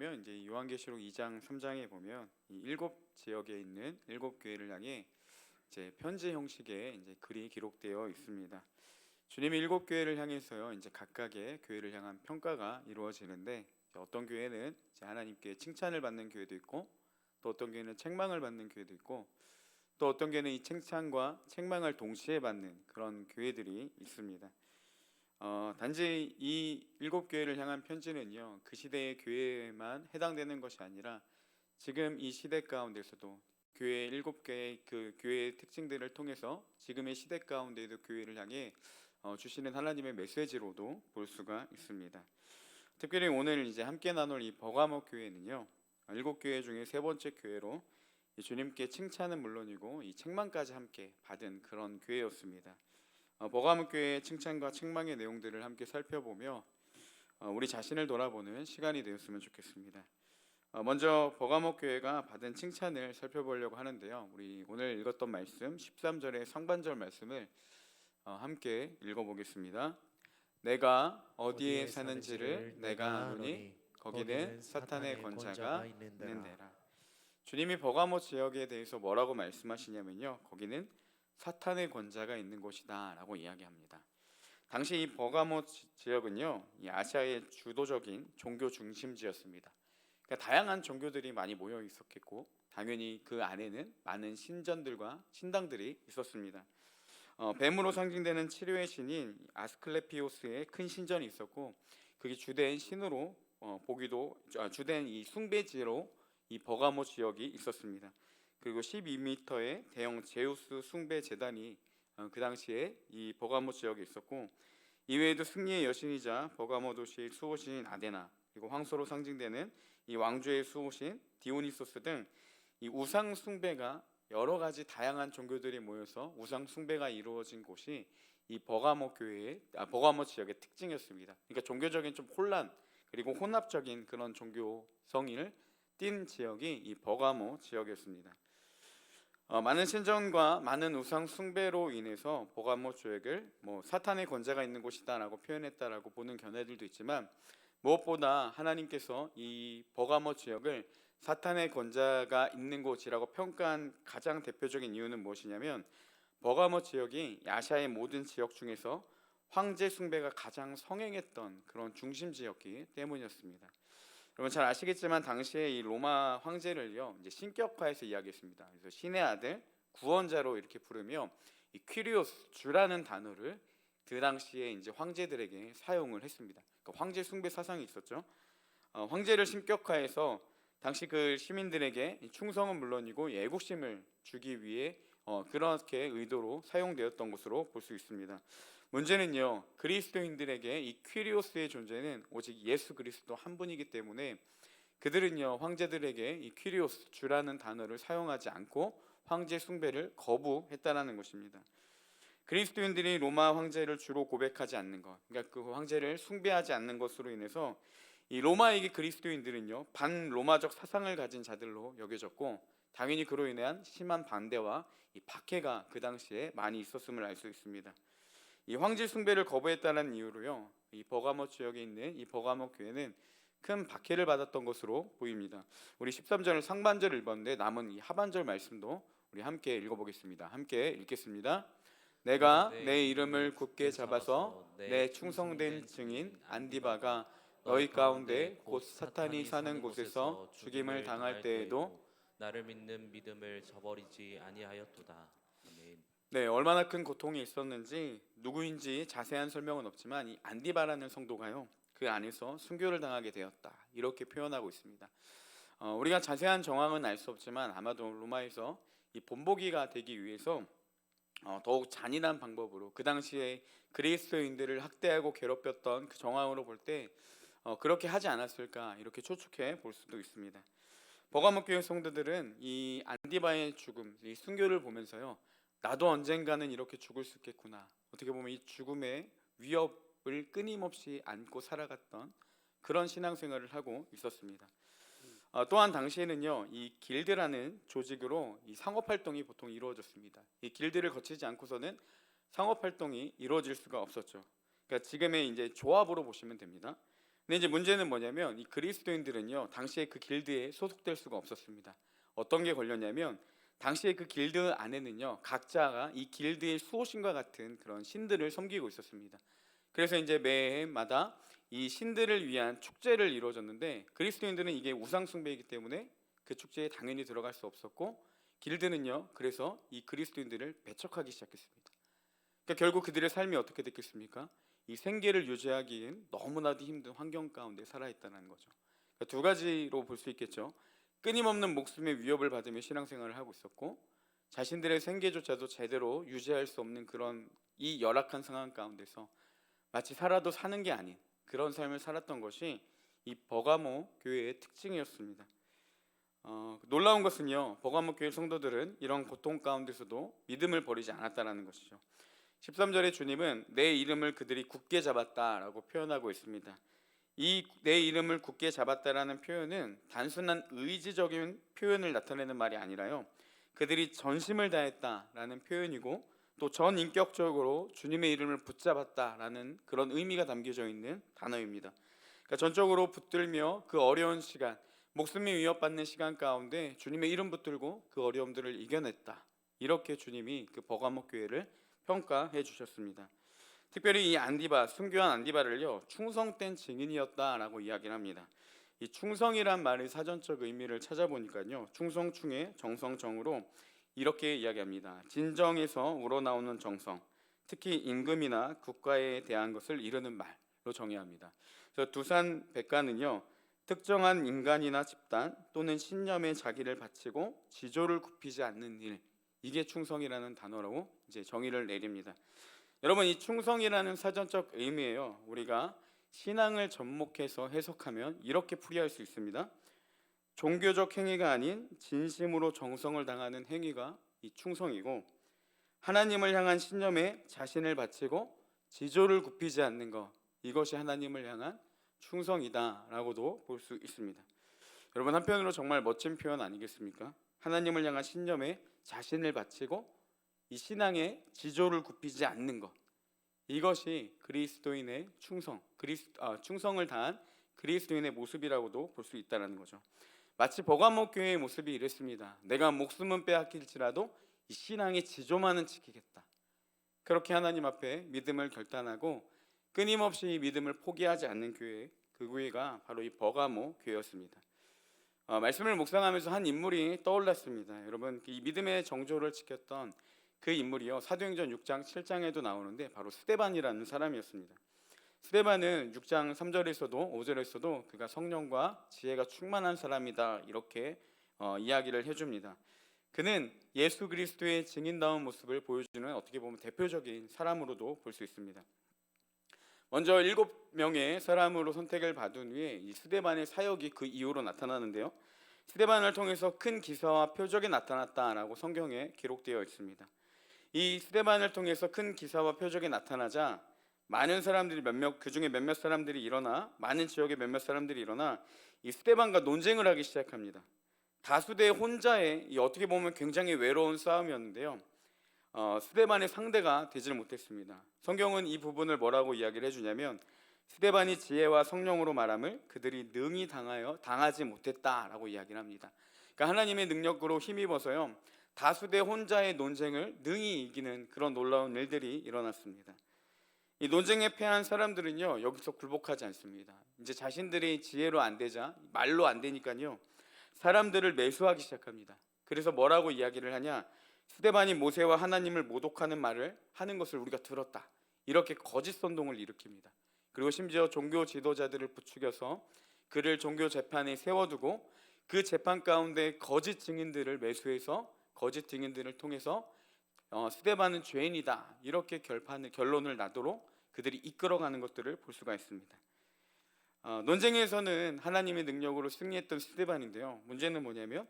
보면 이제 요한계시록 2장 3장에 보면 이 일곱 지역에 있는 일곱 교회를 향해 이제 편지 형식의 이제 글이 기록되어 있습니다. 주님이 일곱 교회를 향해서요 이제 각각의 교회를 향한 평가가 이루어지는데 어떤 교회는 이제 하나님께 칭찬을 받는 교회도 있고 또 어떤 교회는 책망을 받는 교회도 있고 또 어떤 교회는 이 칭찬과 책망을 동시에 받는 그런 교회들이 있습니다. 단지 이 일곱 교회를 향한 편지는요 그 시대의 교회에만 해당되는 것이 아니라 지금 이 시대 가운데서도 교회 일곱 개의 그 교회의 특징들을 통해서 지금의 시대 가운데에도 교회를 향해 주시는 하나님의 메시지로도 볼 수가 있습니다. 특별히 오늘 이제 함께 나눌 이 버가모 교회는요 일곱 교회 중에 세 번째 교회로 이 주님께 칭찬은 물론이고 이 책망까지 함께 받은 그런 교회였습니다. 버가모 교회의 칭찬과 책망의 내용들을 함께 살펴보며 우리 자신을 돌아보는 시간이 되었으면 좋겠습니다. 먼저 버가모 교회가 받은 칭찬을 살펴보려고 하는데요. 우리 오늘 읽었던 말씀 13절의 상반절 말씀을 함께 읽어보겠습니다. 내가 어디에 사는지를 내가 아노니 거기는 사탄의 권자가 있는 데라. 주님이 버가모 지역에 대해서 뭐라고 말씀하시냐면요 거기는 사탄의 권자가 있는 곳이다 라고 이야기합니다. 당시 이 버가모 지역은요 이 아시아의 주도적인 종교 중심지였습니다. 그러니까 다양한 종교들이 많이 모여 있었겠고 당연히 그 안에는 많은 신전들과 신당들이 있었습니다. 뱀으로 상징되는 치료의 신인 아스클레피오스의 큰 신전이 있었고 그게 주된 신으로 보기도 주된 이 숭배지로 이 버가모 지역이 있었습니다. 그리고 12m의 대형 제우스 숭배 제단이 그 당시에 이 버가모 지역에 있었고 이외에도 승리의 여신이자 버가모 도시의 수호신 아데나 그리고 황소로 상징되는 이 왕조의 수호신 디오니소스 등 이 우상 숭배가 여러 가지 다양한 종교들이 모여서 우상 숭배가 이루어진 곳이 이 버가모 버가모 지역의 특징이었습니다. 그러니까 종교적인 좀 혼란 그리고 혼합적인 그런 종교성을 띈 지역이 이 버가모 지역이었습니다. 많은 신전과 많은 우상 숭배로 인해서 버가모 지역을 사탄의 권자가 있는 곳이다라고 표현했다라고 보는 견해들도 있지만 무엇보다 하나님께서 이 버가모 지역을 사탄의 권자가 있는 곳이라고 평가한 가장 대표적인 이유는 무엇이냐면 버가모 지역이 아시아의 모든 지역 중에서 황제 숭배가 가장 성행했던 그런 중심지였기 때문이었습니다. 여러분 잘 아시겠지만 당시에 이 로마 황제를요 이제 신격화해서 이야기했습니다. 그래서 신의 아들 구원자로 이렇게 부르며 이 퀴리오스 주라는 단어를 그 당시에 이제 황제들에게 사용을 했습니다. 그러니까 황제 숭배 사상이 있었죠. 황제를 신격화해서 당시 그 시민들에게 충성은 물론이고 애국심을 주기 위해 그렇게 의도로 사용되었던 것으로 볼 수 있습니다. 문제는요 그리스도인들에게 이 퀴리오스의 존재는 오직 예수 그리스도 한 분이기 때문에 그들은요 황제들에게 이 퀴리오스 주라는 단어를 사용하지 않고 황제 숭배를 거부했다라는 것입니다. 그리스도인들이 로마 황제를 주로 고백하지 않는 것, 그러니까 그 황제를 숭배하지 않는 것으로 인해서 이 로마에게 그리스도인들은요 반로마적 사상을 가진 자들로 여겨졌고 당연히 그로 인한 심한 반대와 이 박해가 그 당시에 많이 있었음을 알 수 있습니다. 이 황제 숭배를 거부했다는 이유로요 이 버가모 지역에 있는 이 버가모 교회는 큰 박해를 받았던 것으로 보입니다. 우리 13절 상반절을 읽었는데 남은 이 하반절 말씀도 우리 함께 읽어보겠습니다. 함께 읽겠습니다. 내가 내 이름을 굳게 잡아서 내 충성된 증인 안디바가 너희 가운데 곧 사탄이 사는 곳에서 죽임을 당할 때에도 나를 믿는 믿음을 저버리지 아니하였도다. 아멘. 네, 얼마나 큰 고통이 있었는지 누구인지 자세한 설명은 없지만 이 안디바라는 성도가요 그 안에서 순교를 당하게 되었다 이렇게 표현하고 있습니다. 우리가 자세한 정황은 알 수 없지만 아마도 로마에서 이 본보기가 되기 위해서 더욱 잔인한 방법으로 그 당시에 그리스도인들을 학대하고 괴롭혔던 그 정황으로 볼 때 그렇게 하지 않았을까 이렇게 추측해 볼 수도 있습니다. 버가모 교회 성도들은 이 안디바의 죽음, 이 순교를 보면서요 나도 언젠가는 이렇게 죽을 수 있겠구나, 어떻게 보면 이 죽음의 위협을 끊임없이 안고 살아갔던 그런 신앙생활을 하고 있었습니다. 또한 당시에는요 이 길드라는 조직으로 이 상업활동이 보통 이루어졌습니다. 이 길드를 거치지 않고서는 상업활동이 이루어질 수가 없었죠. 그러니까 지금의 이제 조합으로 보시면 됩니다. 근데 이제 문제는 뭐냐면 이 그리스도인들은요 당시에 그 길드에 소속될 수가 없었습니다. 어떤 게 걸렸냐면 당시에 그 길드 안에는요 각자가 이 길드의 수호신과 같은 그런 신들을 섬기고 있었습니다. 그래서 이제 매해마다 이 신들을 위한 축제를 이루어졌는데 그리스도인들은 이게 우상 숭배이기 때문에 그 축제에 당연히 들어갈 수 없었고 길드는요 그래서 이 그리스도인들을 배척하기 시작했습니다. 그러니까 결국 그들의 삶이 어떻게 됐겠습니까? 이 생계를 유지하기엔 너무나도 힘든 환경 가운데 살아있다는 거죠. 그러니까 두 가지로 볼 수 있겠죠. 끊임없는 목숨의 위협을 받으며 신앙생활을 하고 있었고 자신들의 생계조차도 제대로 유지할 수 없는 그런 이 열악한 상황 가운데서 마치 살아도 사는 게 아닌 그런 삶을 살았던 것이 이 버가모 교회의 특징이었습니다. 놀라운 것은요 버가모 교회 성도들은 이런 고통 가운데서도 믿음을 버리지 않았다는 것이죠. 13절에 주님은 내 이름을 그들이 굳게 잡았다라고 표현하고 있습니다. 이 내 이름을 굳게 잡았다라는 표현은 단순한 의지적인 표현을 나타내는 말이 아니라요 그들이 전심을 다했다라는 표현이고 또 전인격적으로 주님의 이름을 붙잡았다라는 그런 의미가 담겨져 있는 단어입니다. 그러니까 전적으로 붙들며 그 어려운 시간, 목숨이 위협받는 시간 가운데 주님의 이름 붙들고 그 어려움들을 이겨냈다. 이렇게 주님이 그 버가모 교회를 평가해 주셨습니다. 특별히 이 안디바, 순교한 안디바를요 충성된 증인이었다라고 이야기를 합니다. 이 충성이란 말의 사전적 의미를 찾아보니까요 충성충의 정성정으로 이렇게 이야기합니다. 진정에서 우러나오는 정성, 특히 임금이나 국가에 대한 것을 이르는 말로 정의합니다. 그래서 두산 백가는요 특정한 인간이나 집단 또는 신념에 자기를 바치고 지조를 굽히지 않는 일, 이게 충성이라는 단어로 이제 정의를 내립니다. 여러분 이 충성이라는 사전적 의미예요. 우리가 신앙을 접목해서 해석하면 이렇게 풀이할 수 있습니다. 종교적 행위가 아닌 진심으로 정성을 당하는 행위가 이 충성이고 하나님을 향한 신념에 자신을 바치고 지조를 굽히지 않는 것, 이것이 하나님을 향한 충성이다라고도 볼 수 있습니다. 여러분 한편으로 정말 멋진 표현 아니겠습니까? 하나님을 향한 신념에 자신을 바치고 이 신앙에 지조를 굽히지 않는 것, 이것이 그리스도인의 충성을 다한 그리스도인의 모습이라고도 볼 수 있다는 거죠. 마치 버가모 교회의 모습이 이랬습니다. 내가 목숨은 빼앗길지라도 이 신앙의 지조만은 지키겠다. 그렇게 하나님 앞에 믿음을 결단하고 끊임없이 이 믿음을 포기하지 않는 교회, 그 교회가 바로 이 버가모 교회였습니다. 말씀을 묵상하면서 한 인물이 떠올랐습니다. 여러분 이 믿음의 정조를 지켰던 그 인물이요 사도행전 6장 7장에도 나오는데 바로 스데반이라는 사람이었습니다. 스데반은 6장 3절에서도 5절에서도 그가 성령과 지혜가 충만한 사람이다 이렇게 이야기를 해줍니다. 그는 예수 그리스도의 증인다운 모습을 보여주는 어떻게 보면 대표적인 사람으로도 볼 수 있습니다. 먼저 7명의 사람으로 선택을 받은 후에 이 스데반의 사역이 그 이후로 나타나는데요 스데반을 통해서 큰 기사와 표적이 나타났다라고 성경에 기록되어 있습니다. 이 스데반을 통해서 큰 기사와 표적이 나타나자 많은 사람들이 그중에 몇몇 사람들이 일어나 많은 지역의 몇몇 사람들이 일어나 이 스데반과 논쟁을 하기 시작합니다. 다수대 혼자의 어떻게 보면 굉장히 외로운 싸움이었는데요 스데반의 상대가 되지를 못했습니다. 성경은 이 부분을 뭐라고 이야기를 해주냐면 스데반이 지혜와 성령으로 말함을 그들이 능히 당하지 못했다라고 이야기를 합니다. 그러니까 하나님의 능력으로 힘입어서요 다수대 혼자의 논쟁을 능히 이기는 그런 놀라운 일들이 일어났습니다. 이 논쟁에 패한 사람들은요 여기서 굴복하지 않습니다. 이제 자신들이 지혜로 안 되자 말로 안 되니까요 사람들을 매수하기 시작합니다. 그래서 뭐라고 이야기를 하냐, 스데반이 모세와 하나님을 모독하는 말을 하는 것을 우리가 들었다, 이렇게 거짓 선동을 일으킵니다. 그리고 심지어 종교 지도자들을 부추겨서 그를 종교 재판에 세워두고 그 재판 가운데 거짓 증인들을 매수해서 거짓 증인들을 통해서 스데반은 죄인이다 이렇게 결론을 나도록 그들이 이끌어가는 것들을 볼 수가 있습니다. 논쟁에서는 하나님의 능력으로 승리했던 스데반인데요 문제는 뭐냐면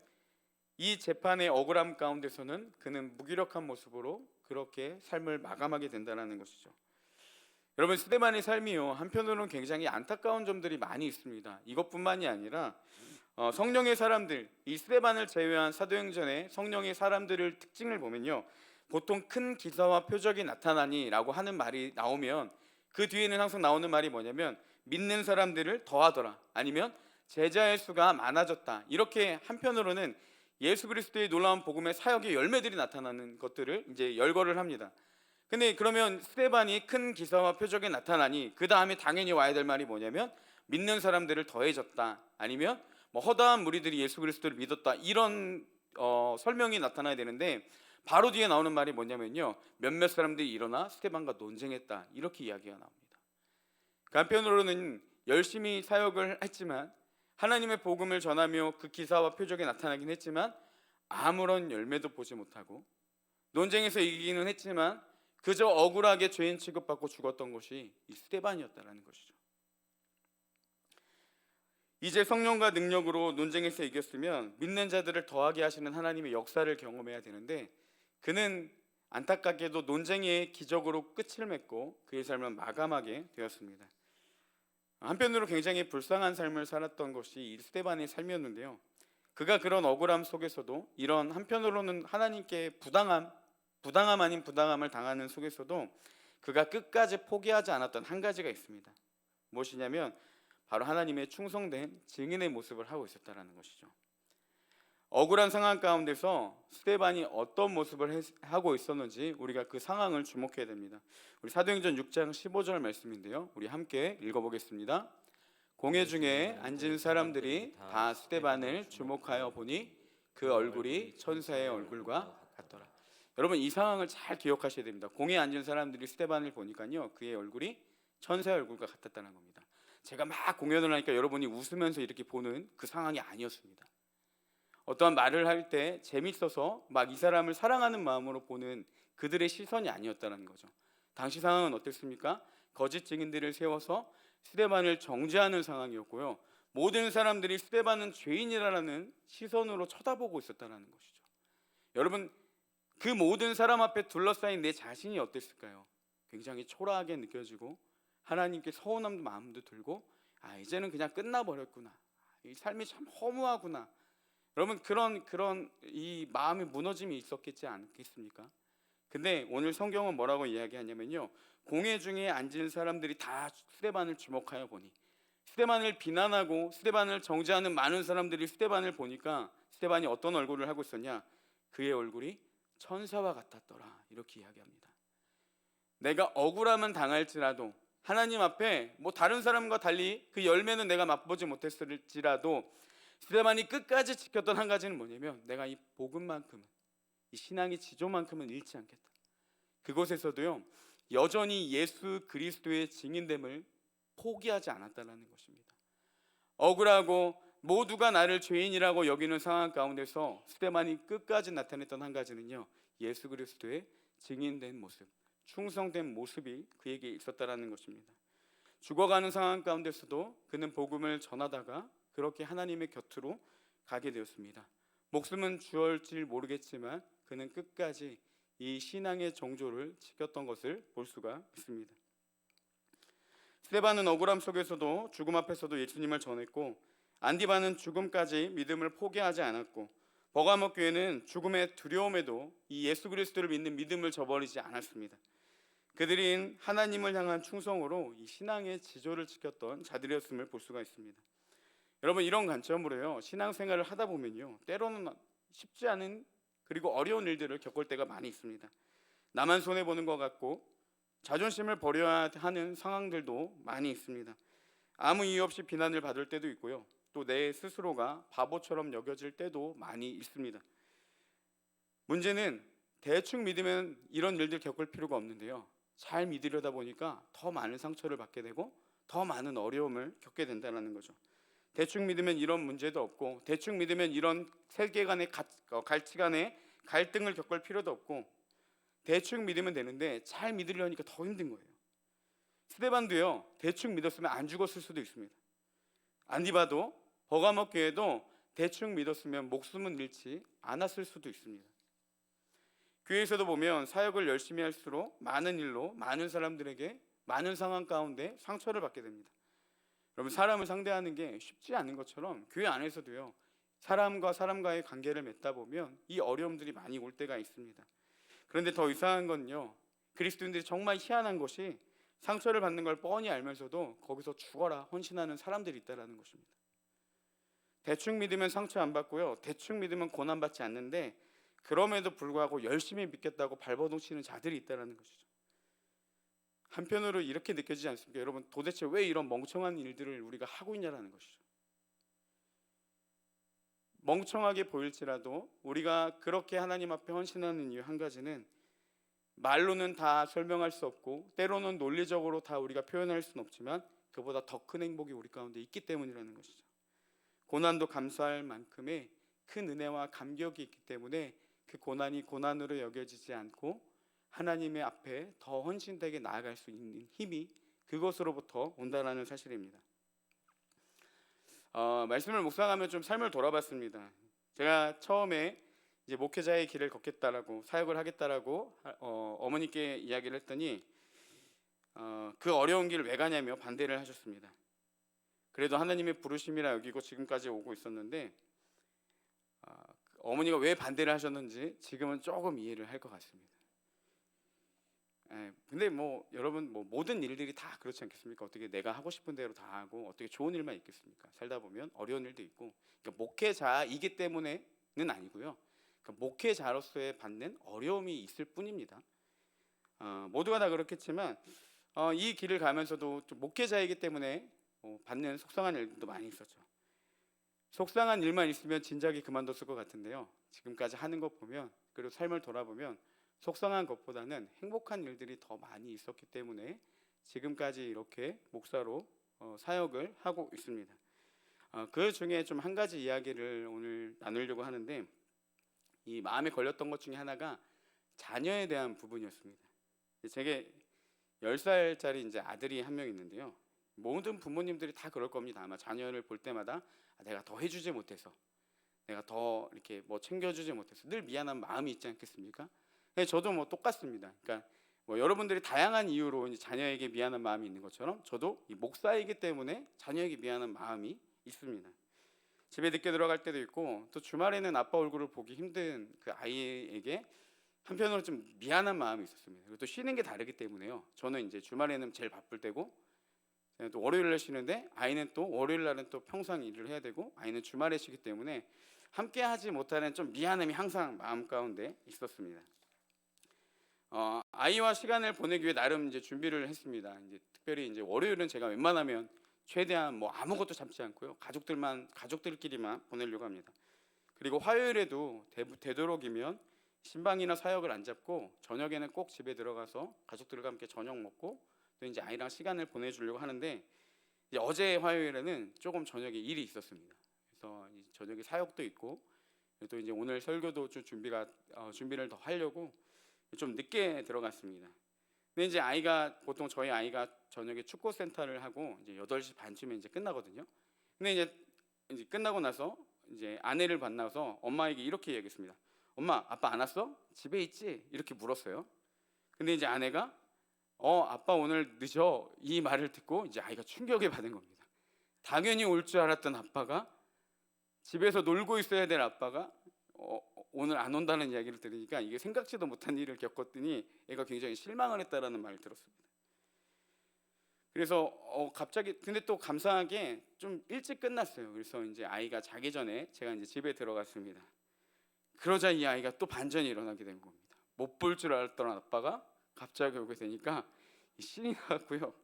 이 재판의 억울함 가운데서는 그는 무기력한 모습으로 그렇게 삶을 마감하게 된다는 것이죠. 여러분 스데반의 삶이요 한편으로는 굉장히 안타까운 점들이 많이 있습니다. 이것뿐만이 아니라 성령의 사람들, 이 스데반을 제외한 사도행전의 성령의 사람들을 특징을 보면요 보통 큰 기사와 표적이 나타나니 라고 하는 말이 나오면 그 뒤에는 항상 나오는 말이 뭐냐면 믿는 사람들을 더하더라, 아니면 제자의 수가 많아졌다. 이렇게 한편으로는 예수 그리스도의 놀라운 복음의 사역의 열매들이 나타나는 것들을 이제 열거를 합니다. 근데 그러면 스데반이 큰 기사와 표적이 나타나니 그 다음에 당연히 와야 될 말이 뭐냐면 믿는 사람들을 더해졌다, 아니면 뭐 허다한 무리들이 예수 그리스도를 믿었다, 이런 설명이 나타나야 되는데 바로 뒤에 나오는 말이 뭐냐면요, 몇몇 사람들이 일어나 스데반과 논쟁했다, 이렇게 이야기가 나옵니다. 그 한편으로는 열심히 사역을 했지만 하나님의 복음을 전하며 그 기사와 표적이 나타나긴 했지만 아무런 열매도 보지 못하고 논쟁에서 이기기는 했지만 그저 억울하게 죄인 취급받고 죽었던 것이 이 스데반이었다는 것이죠. 이제 성령과 능력으로 논쟁에서 이겼으면 믿는 자들을 더하게 하시는 하나님의 역사를 경험해야 되는데 그는 안타깝게도 논쟁의 기적으로 끝을 맺고 그의 삶은 마감하게 되었습니다. 한편으로 굉장히 불쌍한 삶을 살았던 것이 이 스데반의 삶이었는데요, 그가 그런 억울함 속에서도, 이런 한편으로는 하나님께 부당함 아닌 부당함을 당하는 속에서도 그가 끝까지 포기하지 않았던 한 가지가 있습니다. 무엇이냐면 바로 하나님의 충성된 증인의 모습을 하고 있었다는 것이죠. 억울한 상황 가운데서 스데반이 어떤 모습을 하고 있었는지 우리가 그 상황을 주목해야 됩니다. 우리 사도행전 6장 15절 말씀인데요, 우리 함께 읽어보겠습니다. 공회 중에 앉은 사람들이 다 스데반을 주목하여 보니 그 얼굴이 천사의 얼굴과 같더라. 여러분, 이 상황을 잘 기억하셔야 됩니다. 공회에 앉은 사람들이 스데반을 보니까요, 그의 얼굴이 천사의 얼굴과 같았다는 겁니다. 제가 막 공연을 하니까 여러분이 웃으면서 이렇게 보는 그 상황이 아니었습니다. 어떠한 말을 할 때 재밌어서 막 이 사람을 사랑하는 마음으로 보는 그들의 시선이 아니었다는 거죠. 당시 상황은 어땠습니까? 거짓 증인들을 세워서 스데반을 정죄하는 상황이었고요, 모든 사람들이 스데반은 죄인이라는 시선으로 쳐다보고 있었다는 것이죠. 여러분, 그 모든 사람 앞에 둘러싸인 내 자신이 어땠을까요? 굉장히 초라하게 느껴지고 하나님께 서운한 마음도 들고, 이제는 그냥 끝나버렸구나, 이 삶이 참 허무하구나. 여러분, 그런 이 마음의 무너짐이 있었겠지 않겠습니까? 근데 오늘 성경은 뭐라고 이야기하냐면요, 공회 중에 앉은 사람들이 다 스데반을 주목하여 보니, 스데반을 비난하고 스데반을 정죄하는 많은 사람들이 스데반을 보니까 스데반이 어떤 얼굴을 하고 있었냐? 그의 얼굴이 천사와 같았더라, 이렇게 이야기합니다. 내가 억울함은 당할지라도 하나님 앞에 뭐 다른 사람과 달리 그 열매는 내가 맛보지 못했을지라도 스데반이 끝까지 지켰던 한 가지는 뭐냐면 내가 이 복음만큼은, 이 신앙의 지조만큼은 잃지 않겠다. 그곳에서도요, 여전히 예수 그리스도의 증인됨을 포기하지 않았다는 것입니다. 억울하고 모두가 나를 죄인이라고 여기는 상황 가운데서 스데반이 끝까지 나타냈던 한 가지는요, 예수 그리스도의 증인된 모습, 충성된 모습이 그에게 있었다는 것입니다. 죽어가는 상황 가운데서도 그는 복음을 전하다가 그렇게 하나님의 곁으로 가게 되었습니다. 목숨은 주어질지 모르겠지만 그는 끝까지 이 신앙의 정조를 지켰던 것을 볼 수가 있습니다. 스데반은 억울함 속에서도 죽음 앞에서도 예수님을 전했고, 안디바는 죽음까지 믿음을 포기하지 않았고, 버가모 교회는 죽음의 두려움에도 이 예수 그리스도를 믿는 믿음을 저버리지 않았습니다. 그들인 하나님을 향한 충성으로 이 신앙의 지조를 지켰던 자들이었음을 볼 수가 있습니다. 여러분, 이런 관점으로요, 신앙생활을 하다 보면요, 때로는 쉽지 않은 그리고 어려운 일들을 겪을 때가 많이 있습니다. 나만 손해보는 것 같고 자존심을 버려야 하는 상황들도 많이 있습니다. 아무 이유 없이 비난을 받을 때도 있고요, 또 내 스스로가 바보처럼 여겨질 때도 많이 있습니다. 문제는 대충 믿으면 이런 일들 겪을 필요가 없는데요, 잘 믿으려다 보니까 더 많은 상처를 받게 되고 더 많은 어려움을 겪게 된다는 거죠. 대충 믿으면 이런 문제도 없고, 대충 믿으면 이런 세계관의 가치관의 갈등을 겪을 필요도 없고, 대충 믿으면 되는데 잘 믿으려니까 더 힘든 거예요. 스데반도요, 대충 믿었으면 안 죽었을 수도 있습니다. 안디바도 버가모 교회도 대충 믿었으면 목숨은 잃지 않았을 수도 있습니다. 교회에서도 보면 사역을 열심히 할수록 많은 일로 많은 사람들에게 많은 상황 가운데 상처를 받게 됩니다. 여러분, 사람을 상대하는 게 쉽지 않은 것처럼 교회 안에서도요, 사람과 사람과의 관계를 맺다 보면 이 어려움들이 많이 올 때가 있습니다. 그런데 더 이상한 건요, 그리스도인들이 정말 희한한 것이 상처를 받는 걸 뻔히 알면서도 거기서 죽어라 헌신하는 사람들이 있다라는 것입니다. 대충 믿으면 상처 안 받고요, 대충 믿으면 고난 받지 않는데 그럼에도 불구하고 열심히 믿겠다고 발버둥 치는 자들이 있다라는 것이죠. 한편으로 이렇게 느껴지지 않습니까? 여러분, 도대체 왜 이런 멍청한 일들을 우리가 하고 있냐라는 것이죠. 멍청하게 보일지라도 우리가 그렇게 하나님 앞에 헌신하는 이유 한 가지는 말로는 다 설명할 수 없고 때로는 논리적으로 다 우리가 표현할 수는 없지만 그보다 더 큰 행복이 우리 가운데 있기 때문이라는 것이죠. 고난도 감수할 만큼의 큰 은혜와 감격이 있기 때문에 그 고난이 고난으로 여겨지지 않고 하나님의 앞에 더 헌신되게 나아갈 수 있는 힘이 그것으로부터 온다라는 사실입니다. 말씀을 묵상하며 좀 삶을 돌아봤습니다. 제가 처음에 이제 목회자의 길을 걷겠다라고, 사역을 하겠다라고 어머니께 이야기를 했더니 그 어려운 길을 왜 가냐며 반대를 하셨습니다. 그래도 하나님의 부르심이라 여기고 지금까지 오고 있었는데 어머니가 왜 반대를 하셨는지 지금은 조금 이해를 할 것 같습니다. 근데 뭐 여러분, 뭐 모든 일들이 다 그렇지 않겠습니까? 어떻게 내가 하고 싶은 대로 다 하고 어떻게 좋은 일만 있겠습니까? 살다 보면 어려운 일도 있고, 그러니까 목회자이기 때문에는 아니고요, 그러니까 목회자로서의 받는 어려움이 있을 뿐입니다. 모두가 다 그렇겠지만 이 길을 가면서도 좀 목회자이기 때문에 받는 속상한 일도 많이 있었죠. 속상한 일만 있으면 진작에 그만뒀을 것 같은데요, 지금까지 하는 것 보면, 그리고 삶을 돌아보면 속상한 것보다는 행복한 일들이 더 많이 있었기 때문에 지금까지 이렇게 목사로 사역을 하고 있습니다. 그 중에 좀 한 가지 이야기를 오늘 나누려고 하는데, 이 마음에 걸렸던 것 중에 하나가 자녀에 대한 부분이었습니다. 제게 10살짜리 이제 아들이 한 명 있는데요, 모든 부모님들이 다 그럴 겁니다. 아마 자녀를 볼 때마다 내가 더 해주지 못해서, 내가 더 이렇게 뭐 챙겨주지 못해서 늘 미안한 마음이 있지 않겠습니까? 저도 뭐 똑같습니다. 그러니까 뭐 여러분들이 다양한 이유로 이제 자녀에게 미안한 마음이 있는 것처럼 저도 이 목사이기 때문에 자녀에게 미안한 마음이 있습니다. 집에 늦게 들어갈 때도 있고, 또 주말에는 아빠 얼굴을 보기 힘든 그 아이에게 한편으로 좀 미안한 마음이 있었습니다. 그리고 또 쉬는 게 다르기 때문에요, 저는 이제 주말에는 제일 바쁠 때고, 또 월요일날 쉬는데 아이는 또 월요일 날은 또 평상 일을 해야 되고, 아이는 주말에 쉬기 때문에 함께 하지 못하는 좀 미안함이 항상 마음 가운데 있었습니다. 아이와 시간을 보내기 위해 나름 이제 준비를 했습니다. 이제 특별히 이제 월요일은 제가 웬만하면 최대한 뭐 아무것도 잡지 않고요, 가족들끼리만 보내려고 합니다. 그리고 화요일에도 되도록이면 신방이나 사역을 안 잡고 저녁에는 꼭 집에 들어가서 가족들과 함께 저녁 먹고 또 이제 아이랑 시간을 보내주려고 하는데, 이제 어제 화요일에는 조금 저녁에 일이 있었습니다. 그래서 저녁에 사역도 있고, 또 이제 오늘 설교도 좀 준비를 더 하려고 좀 늦게 들어갔습니다. 근데 이제 보통 저희 아이가 저녁에 축구 센터를 하고 이제 8시 반쯤에 이제 끝나거든요. 근데 이제 끝나고 나서 이제 아내를 만나서 엄마에게 이렇게 얘기했습니다. 엄마, 아빠 안 왔어? 집에 있지? 이렇게 물었어요. 근데 이제 아내가 아빠 오늘 늦어, 이 말을 듣고 이제 아이가 충격에 받은 겁니다. 당연히 올 줄 알았던 아빠가, 집에서 놀고 있어야 될 아빠가 오늘 안 온다는 이야기를 들으니까 이게 생각지도 못한 일을 겪었더니 애가 굉장히 실망을 했다라는 말을 들었습니다. 그래서 갑자기, 근데 또 감사하게 좀 일찍 끝났어요. 그래서 이제 아이가 자기 전에 제가 이제 집에 들어갔습니다. 그러자 이 아이가 또 반전이 일어나게 된 겁니다. 못 볼 줄 알았던 아빠가 갑자기 오게 되니까 신이 나고요,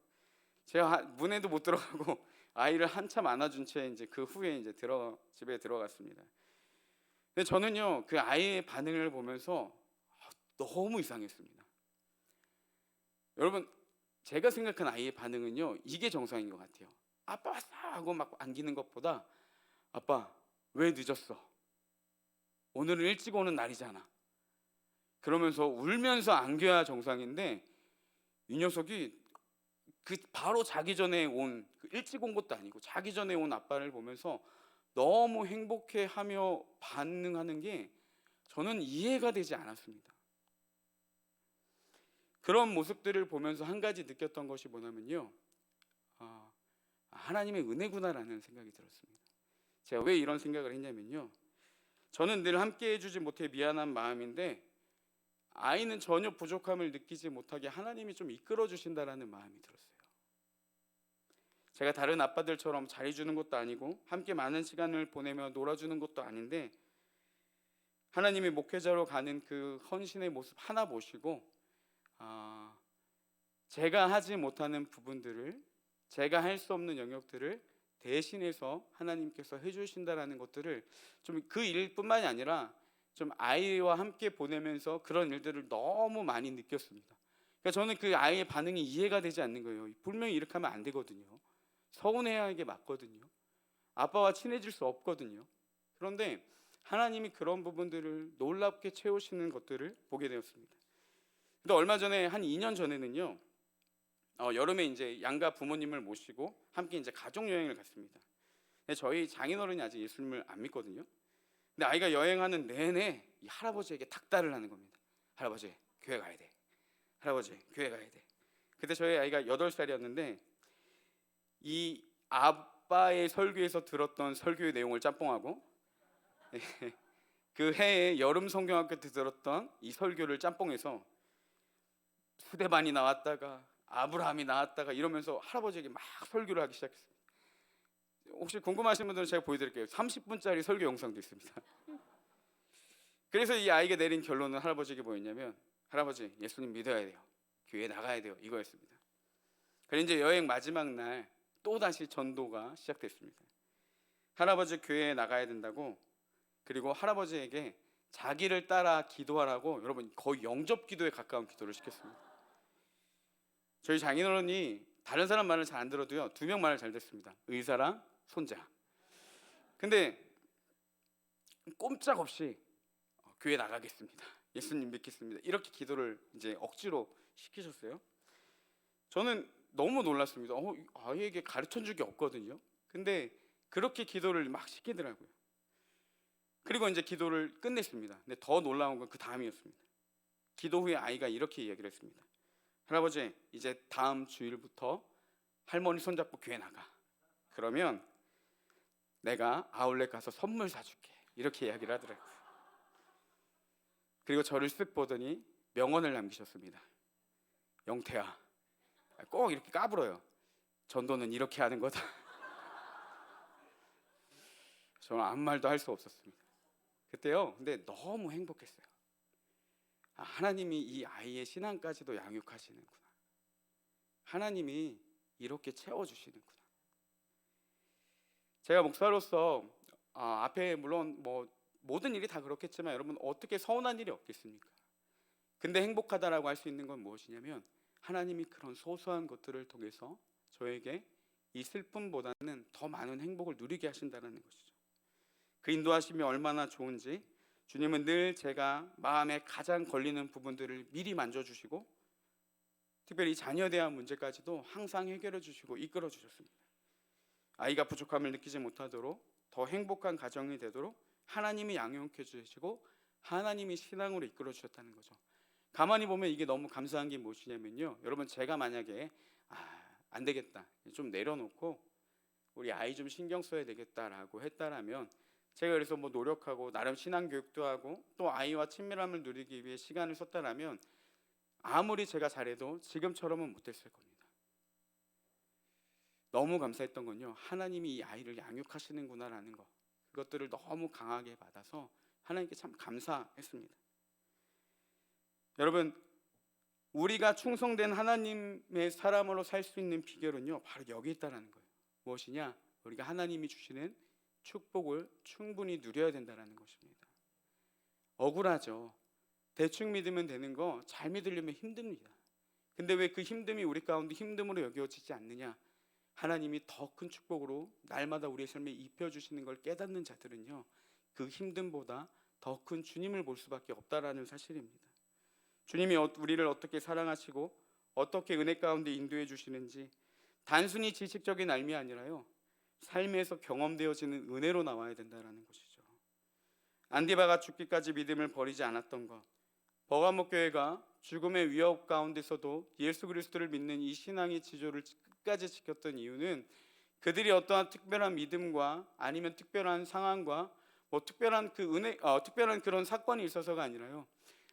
제가 문에도 못 들어가고 아이를 한참 안아준 채 이제 그 후에 이제 집에 들어갔습니다. 근데 저는요, 그 아이의 반응을 보면서 너무 이상했습니다. 여러분, 제가 생각한 아이의 반응은요, 이게 정상인 것 같아요. 아빠 왔어 하고 막 안기는 것보다, 아빠 왜 늦었어? 오늘은 일찍 오는 날이잖아. 그러면서 울면서 안겨야 정상인데, 이 녀석이 그 바로 자기 전에 일찍 온 것도 아니고 자기 전에 온 아빠를 보면서 너무 행복해하며 반응하는 게 저는 이해가 되지 않았습니다. 그런 모습들을 보면서 한 가지 느꼈던 것이 뭐냐면요, 하나님의 은혜구나라는 생각이 들었습니다. 제가 왜 이런 생각을 했냐면요, 저는 늘 함께 해주지 못해 미안한 마음인데 아이는 전혀 부족함을 느끼지 못하게 하나님이 좀 이끌어 주신다라는 마음이 들었어요. 제가 다른 아빠들처럼 잘해주는 것도 아니고 함께 많은 시간을 보내며 놀아주는 것도 아닌데 하나님이 목회자로 가는 그 헌신의 모습 하나 보시고 제가 하지 못하는 부분들을, 제가 할 수 없는 영역들을 대신해서 하나님께서 해주신다라는 것들을 좀 그 일뿐만이 아니라 좀 아이와 함께 보내면서 그런 일들을 너무 많이 느꼈습니다. 그러니까 저는 그 아이의 반응이 이해가 되지 않는 거예요. 분명히 이렇게 하면 안 되거든요. 서운해야 하는 게 맞거든요. 아빠와 친해질 수 없거든요. 그런데 하나님이 그런 부분들을 놀랍게 채우시는 것들을 보게 되었습니다. 근데 얼마 전에 한 2년 전에는요, 여름에 이제 양가 부모님을 모시고 함께 이제 가족 여행을 갔습니다. 근데 저희 장인어른이 아직 예수님을 안 믿거든요. 근데 아이가 여행하는 내내 이 할아버지에게 닥달을 하는 겁니다. 할아버지, 교회 가야 돼. 할아버지, 교회 가야 돼. 그때 저희 아이가 8살이었는데 이 아빠의 설교에서 들었던 설교의 내용을 짬뽕하고 그 해에 여름 성경학교 때 들었던 이 설교를 짬뽕해서 수데반이 나왔다가 아브라함이 나왔다가 이러면서 할아버지에게 막 설교를 하기 시작했습니다. 혹시 궁금하신 분들은 제가 보여드릴게요. 30분짜리 설교 영상도 있습니다. 그래서 이 아이가 내린 결론은 할아버지에게 뭐였냐면, 할아버지, 예수님 믿어야 돼요. 교회 나가야 돼요. 이거였습니다. 그래서 이제 여행 마지막 날 또다시 전도가 시작됐습니다. 할아버지 교회에 나가야 된다고, 그리고 할아버지에게 자기를 따라 기도하라고, 여러분 거의 영접 기도에 가까운 기도를 시켰습니다. 저희 장인어른이 다른 사람 말을 잘 안 들어도요, 2명 말을 잘 듣습니다. 의사랑 손자. 근데 꼼짝없이 교회 나가겠습니다. 예수님 믿겠습니다. 이렇게 기도를 이제 억지로 시키셨어요. 저는 너무 놀랐습니다. 아이에게 가르쳐 준 게 없거든요. 근데 그렇게 기도를 막 시키더라고요. 그리고 이제 기도를 끝냈습니다. 근데 더 놀라운 건 그 다음이었습니다. 기도 후에 아이가 이렇게 이야기를 했습니다. 할아버지, 이제 다음 주일부터 할머니 손잡고 교회 나가. 그러면 내가 아울렛 가서 선물 사줄게. 이렇게 이야기를 하더라고요. 그리고 저를 쓱 보더니 명언을 남기셨습니다. 영태야, 꼭 이렇게 까불어요. 전도는 이렇게 하는 거다. 저는 아무 말도 할 수 없었습니다. 그때요, 근데 너무 행복했어요. 하나님이 이 아이의 신앙까지도 양육하시는구나. 하나님이 이렇게 채워주시는구나. 제가 목사로서 앞에 물론 뭐 모든 일이 다 그렇겠지만 여러분 어떻게 서운한 일이 없겠습니까? 근데 행복하다라고 할 수 있는 건 무엇이냐면 하나님이 그런 소소한 것들을 통해서 저에게 이 슬픔보다는 더 많은 행복을 누리게 하신다는 것이죠. 그 인도하심이 얼마나 좋은지 주님은 늘 제가 마음에 가장 걸리는 부분들을 미리 만져주시고 특별히 자녀에 대한 문제까지도 항상 해결해 주시고 이끌어 주셨습니다. 아이가 부족함을 느끼지 못하도록 더 행복한 가정이 되도록 하나님이 양육해 주시고 하나님이 신앙으로 이끌어 주셨다는 거죠. 가만히 보면 이게 너무 감사한 게 무엇이냐면요, 여러분 제가 만약에 안 되겠다, 좀 내려놓고 우리 아이 좀 신경 써야 되겠다라고 했다라면 제가 그래서 뭐 노력하고 나름 신앙 교육도 하고 또 아이와 친밀함을 누리기 위해 시간을 썼다라면 아무리 제가 잘해도 지금처럼은 못했을 겁니다. 너무 감사했던 건요, 하나님이 이 아이를 양육하시는구나라는 것, 그것들을 너무 강하게 받아서 하나님께 참 감사했습니다. 여러분, 우리가 충성된 하나님의 사람으로 살 수 있는 비결은요, 바로 여기 있다라는 거예요. 무엇이냐? 우리가 하나님이 주시는 축복을 충분히 누려야 된다는 것입니다. 억울하죠. 대충 믿으면 되는 거 잘 믿으려면 힘듭니다. 근데 왜 그 힘듦이 우리 가운데 힘듦으로 여겨지지 않느냐? 하나님이 더 큰 축복으로 날마다 우리의 삶에 입혀주시는 걸 깨닫는 자들은요, 그 힘듦보다 더 큰 주님을 볼 수밖에 없다라는 사실입니다. 주님이 우리를 어떻게 사랑하시고 어떻게 은혜 가운데 인도해 주시는지 단순히 지식적인 알미 아니라요, 삶에서 경험되어지는 은혜로 나와야 된다는 것이죠. 안디바가 죽기까지 믿음을 버리지 않았던 것, 버가목 교회가 죽음의 위협 가운데서도 예수 그리스도를 믿는 이 신앙의 지조를 끝까지 지켰던 이유는 그들이 어떠한 특별한 믿음과 아니면 특별한 상황과 뭐 특별한 그 은혜, 특별한 그런 사건이 있어서가 아니라요,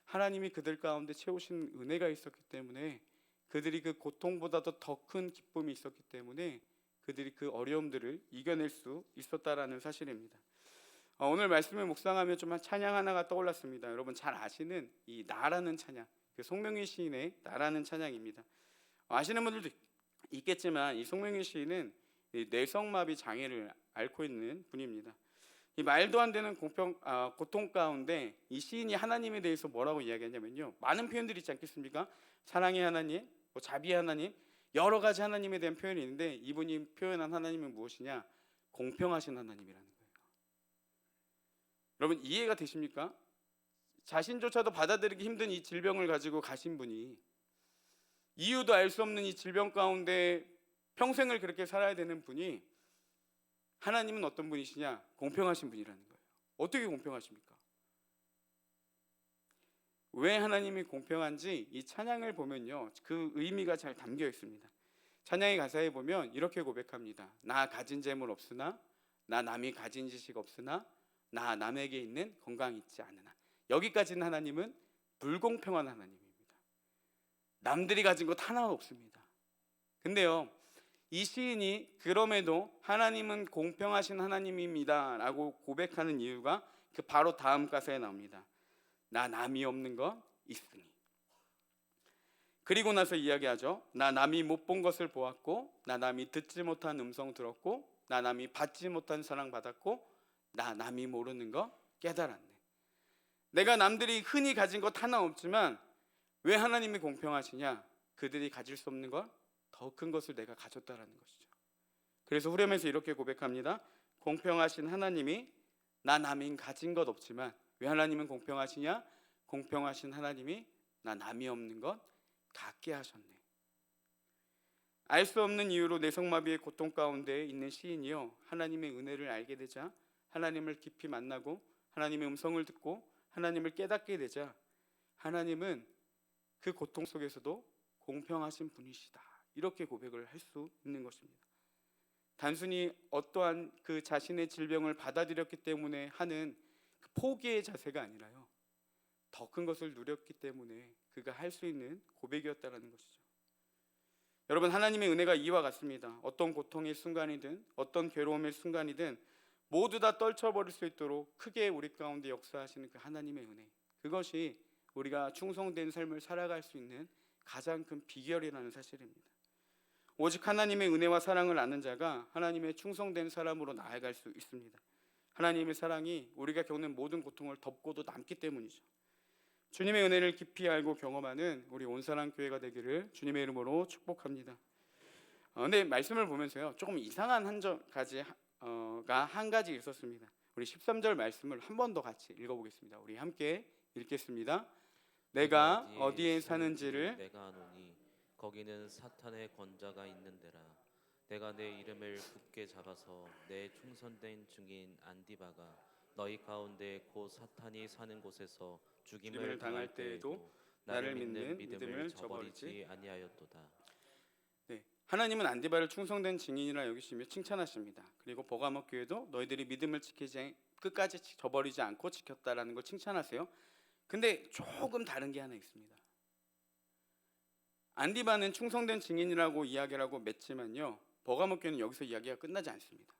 하나님이 그들 가운데 채우신 은혜가 있었기 때문에, 그들이 그 고통보다도 더 큰 기쁨이 있었기 때문에 그들이 그 어려움들을 이겨낼 수 있었다라는 사실입니다. 오늘 말씀을 묵상하면 좀 찬양 하나가 떠올랐습니다. 여러분 잘 아시는 이 나라는 찬양, 그 송명희 시인의 나라는 찬양입니다. 아시는 분들도 있겠지만 이 송명희 시인은 이 뇌성마비 장애를 앓고 있는 분입니다. 이 말도 안 되는 고통 가운데 이 시인이 하나님에 대해서 뭐라고 이야기하냐면요, 많은 표현들이 있지 않겠습니까? 사랑의 하나님, 자비의 하나님, 여러 가지 하나님에 대한 표현이 있는데, 이분이 표현한 하나님은 무엇이냐? 공평하신 하나님이라는 거예요. 여러분 이해가 되십니까? 자신조차도 받아들이기 힘든 이 질병을 가지고 가신 분이, 이유도 알 수 없는 이 질병 가운데 평생을 그렇게 살아야 되는 분이, 하나님은 어떤 분이시냐? 공평하신 분이라는 거예요. 어떻게 공평하십니까? 왜 하나님이 공평한지 이 찬양을 보면요, 그 의미가 잘 담겨 있습니다. 찬양의 가사에 보면 이렇게 고백합니다. 나 가진 재물 없으나, 나 남이 가진 지식 없으나, 나 남에게 있는 건강 있지 않으나. 여기까지는 하나님은 불공평한 하나님입니다. 남들이 가진 것 하나 없습니다. 근데요, 이 시인이 그럼에도 하나님은 공평하신 하나님입니다 라고 고백하는 이유가 그 바로 다음 가사에 나옵니다. 나 남이 없는 것 있으니. 그리고 나서 이야기하죠. 나 남이 못 본 것을 보았고, 나 남이 듣지 못한 음성 들었고, 나 남이 받지 못한 사랑 받았고, 나 남이 모르는 것 깨달았네. 내가 남들이 흔히 가진 것 하나 없지만 왜 하나님이 공평하시냐? 그들이 가질 수 없는 것, 더 큰 것을 내가 가졌다라는 것이죠. 그래서 후렴에서 이렇게 고백합니다. 공평하신 하나님이 나 남인 가진 것 없지만, 왜 하나님은 공평하시냐? 공평하신 하나님이 나 남이 없는 것 갖게 하셨네. 알 수 없는 이유로 뇌성마비의 고통 가운데 있는 시인이요, 하나님의 은혜를 알게 되자, 하나님을 깊이 만나고 하나님의 음성을 듣고 하나님을 깨닫게 되자, 하나님은 그 고통 속에서도 공평하신 분이시다, 이렇게 고백을 할 수 있는 것입니다. 단순히 어떠한 그 자신의 질병을 받아들였기 때문에 하는 그 포기의 자세가 아니라요, 더 큰 것을 누렸기 때문에 그가 할 수 있는 고백이었다는 것이죠. 여러분, 하나님의 은혜가 이와 같습니다. 어떤 고통의 순간이든 어떤 괴로움의 순간이든 모두 다 떨쳐버릴 수 있도록 크게 우리 가운데 역사하시는 그 하나님의 은혜, 그것이 우리가 충성된 삶을 살아갈 수 있는 가장 큰 비결이라는 사실입니다. 오직 하나님의 은혜와 사랑을 아는 자가 하나님의 충성된 사람으로 나아갈 수 있습니다. 하나님의 사랑이 우리가 겪는 모든 고통을 덮고도 남기 때문이죠. 주님의 은혜를 깊이 알고 경험하는 우리 온사랑교회가 되기를 주님의 이름으로 축복합니다. 근데 말씀을 보면서요, 조금 이상한 한 가지 있었습니다. 우리 13절 말씀을 한 번 더 같이 읽어보겠습니다. 우리 함께 읽겠습니다. 내가 어디에 사는지를 내가 아노니 거기는 사탄의 권자가 있는 데라. 내가 내 이름을 굳게 잡아서 내 충성된 증인 안디바가 너희 가운데 곧 사탄이 사는 곳에서 죽임을 당할 때에도 나를 믿는 믿음을 저버리지 아니하였도다. 네, 하나님은 안디바를 충성된 증인이라 여기시며 칭찬하십니다. 그리고 버가모 교회도 너희들이 믿음을 지키지 끝까지 저버리지 않고 지켰다라는 걸 칭찬하세요. 근데 조금 다른 게 하나 있습니다. 안디바는 충성된 증인이라고 이야기를 하고 맺지만요, 버가모 교회는 여기서 이야기가 끝나지 않습니다.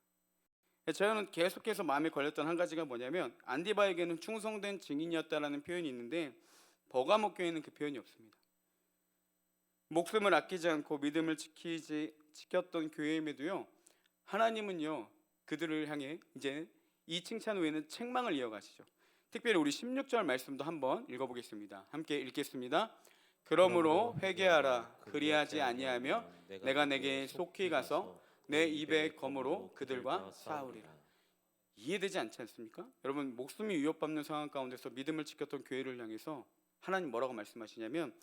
저는 계속해서 마음에 걸렸던 한 가지가 뭐냐면, 안디바에게는 충성된 증인이었다라는 표현이 있는데 버가모 교회는 그 표현이 없습니다. 목숨을 아끼지 않고 믿음을 지켰던 교회임에도요, 하나님은요 그들을 향해 이제 이 칭찬 외에는 책망을 이어가시죠. 특별히 우리 16절 말씀도 한번 읽어보겠습니다. 함께 읽겠습니다. 그러므로 회개하라. 그리하지 아니하며 내가 내게 속히 가서 내 입의 검으로 그들과 싸우리라. 이해되지 않지 않습니까? 여러분, 목숨이 위협받는 상황 가운데서 믿음을 지켰던 교회를 향해서 하나님 뭐라고 말씀하시냐면,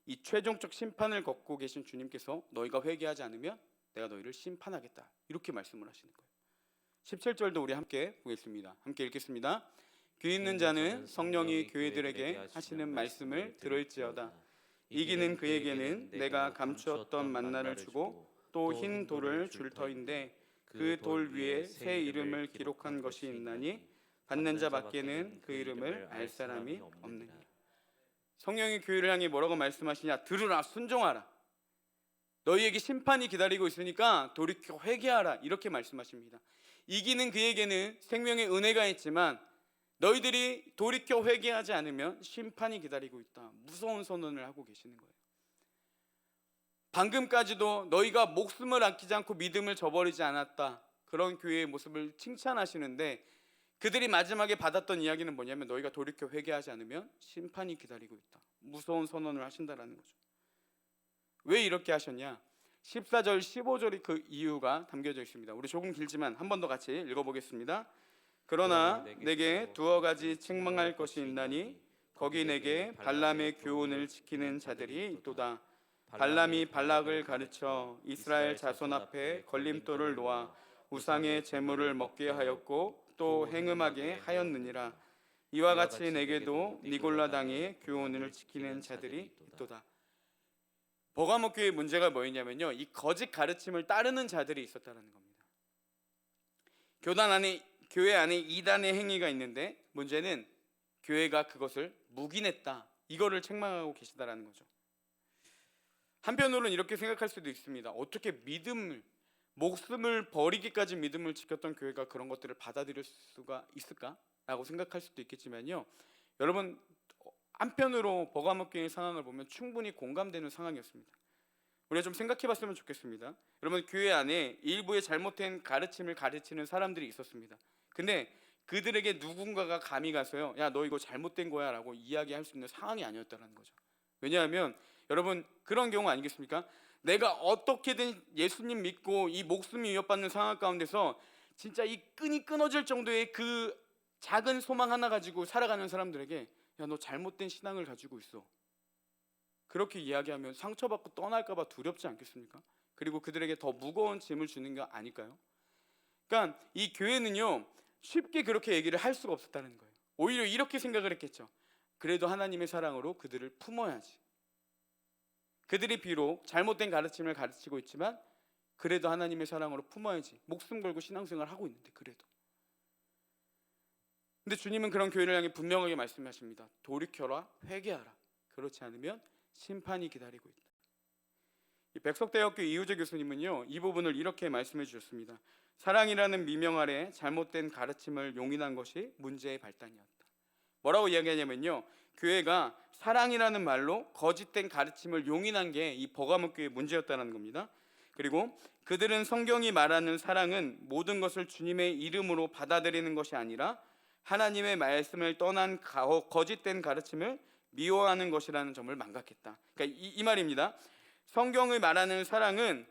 이 최종적 심판을 걷고 계신 주님께서 너희가 회개하지 않으면 내가 너희를 심판하겠다, 이렇게 말씀을 하시는 거예요. 17절도 우리 함께 보겠습니다. 함께 읽겠습니다. 귀 있는 자는 성령이 교회들에게 하시는 말씀을 들을지어다. 이기는 그에게는 내가 감추었던 만나를 주고 또 흰 돌을 줄 터인데 그 돌 위에 새 이름을 기록한 것이 있나니 받는 자 밖에는 그 이름을 알 사람이 없느니라. 성령이 교회를 향해 뭐라고 말씀하시냐? 들으라, 순종하라. 너희에게 심판이 기다리고 있으니까 돌이켜 회개하라. 이렇게 말씀하십니다. 이기는 그에게는 생명의 은혜가 있지만 너희들이 돌이켜 회개하지 않으면 심판이 기다리고 있다. 무서운 선언을 하고 계시는 거예요. 방금까지도 너희가 목숨을 아끼지 않고 믿음을 저버리지 않았다. 그런 교회의 모습을 칭찬하시는데 그들이 마지막에 받았던 이야기는 뭐냐면 너희가 돌이켜 회개하지 않으면 심판이 기다리고 있다. 무서운 선언을 하신다라는 거죠. 왜 이렇게 하셨냐? 14절, 15절이 그 이유가 담겨져 있습니다. 우리 조금 길지만 한 번 더 같이 읽어보겠습니다. 그러나 내게 두어 가지 책망할 것이 있나니 거기 내게 발람의 교훈을 지키는 자들이 있도다. 발람이 발락을 가르쳐 이스라엘 자손 앞에 걸림돌을 놓아 우상의 제물을 먹게 하였고 또 행음하게 하였느니라. 이와 같이 내게도 니골라 당의 교훈을 지키는 자들이 있도다. 버가모 교회의 문제가 뭐였냐면요, 이 거짓 가르침을 따르는 자들이 있었다는 겁니다. 교회 안에 이단의 행위가 있는데 문제는 교회가 그것을 묵인했다. 이거를 책망하고 계시다라는 거죠. 한편으로는 이렇게 생각할 수도 있습니다. 어떻게 목숨을 버리기까지 믿음을 지켰던 교회가 그런 것들을 받아들일 수가 있을까라고 생각할 수도 있겠지만요. 여러분, 한편으로 버가모 교회의 상황을 보면 충분히 공감되는 상황이었습니다. 우리가 좀 생각해봤으면 좋겠습니다. 여러분, 교회 안에 일부의 잘못된 가르침을 가르치는 사람들이 있었습니다. 근데 그들에게 누군가가 감히 가서요, 야, 너 이거 잘못된 거야 라고 이야기할 수 있는 상황이 아니었다는 거죠. 왜냐하면 여러분, 그런 경우 아니겠습니까? 내가 어떻게든 예수님 믿고 이 목숨이 위협받는 상황 가운데서 진짜 이 끈이 끊어질 정도의 그 작은 소망 하나 가지고 살아가는 사람들에게, 야, 너 잘못된 신앙을 가지고 있어, 그렇게 이야기하면 상처받고 떠날까 봐 두렵지 않겠습니까? 그리고 그들에게 더 무거운 짐을 주는 게 아닐까요? 그러니까 이 교회는요, 쉽게 그렇게 얘기를 할 수가 없었다는 거예요. 오히려 이렇게 생각을 했겠죠. 그래도 하나님의 사랑으로 그들을 품어야지. 그들이 비록 잘못된 가르침을 가르치고 있지만 그래도 하나님의 사랑으로 품어야지. 목숨 걸고 신앙생활을 하고 있는데 그래도. 근데 주님은 그런 교회를 향해 분명하게 말씀하십니다. 돌이켜라, 회개하라. 그렇지 않으면 심판이 기다리고 있다. 이 백석대학교 이우재 교수님은요, 이 부분을 이렇게 말씀해 주셨습니다. 사랑이라는 미명 아래 잘못된 가르침을 용인한 것이 문제의 발단이었다. 뭐라고 이야기하냐면요, 교회가 사랑이라는 말로 거짓된 가르침을 용인한 게 이 버가모 교회의 문제였다는 겁니다. 그리고 그들은 성경이 말하는 사랑은 모든 것을 주님의 이름으로 받아들이는 것이 아니라 하나님의 말씀을 떠난 거짓된 가르침을 미워하는 것이라는 점을 망각했다. 그러니까 이 말입니다. 성경을 말하는 사랑은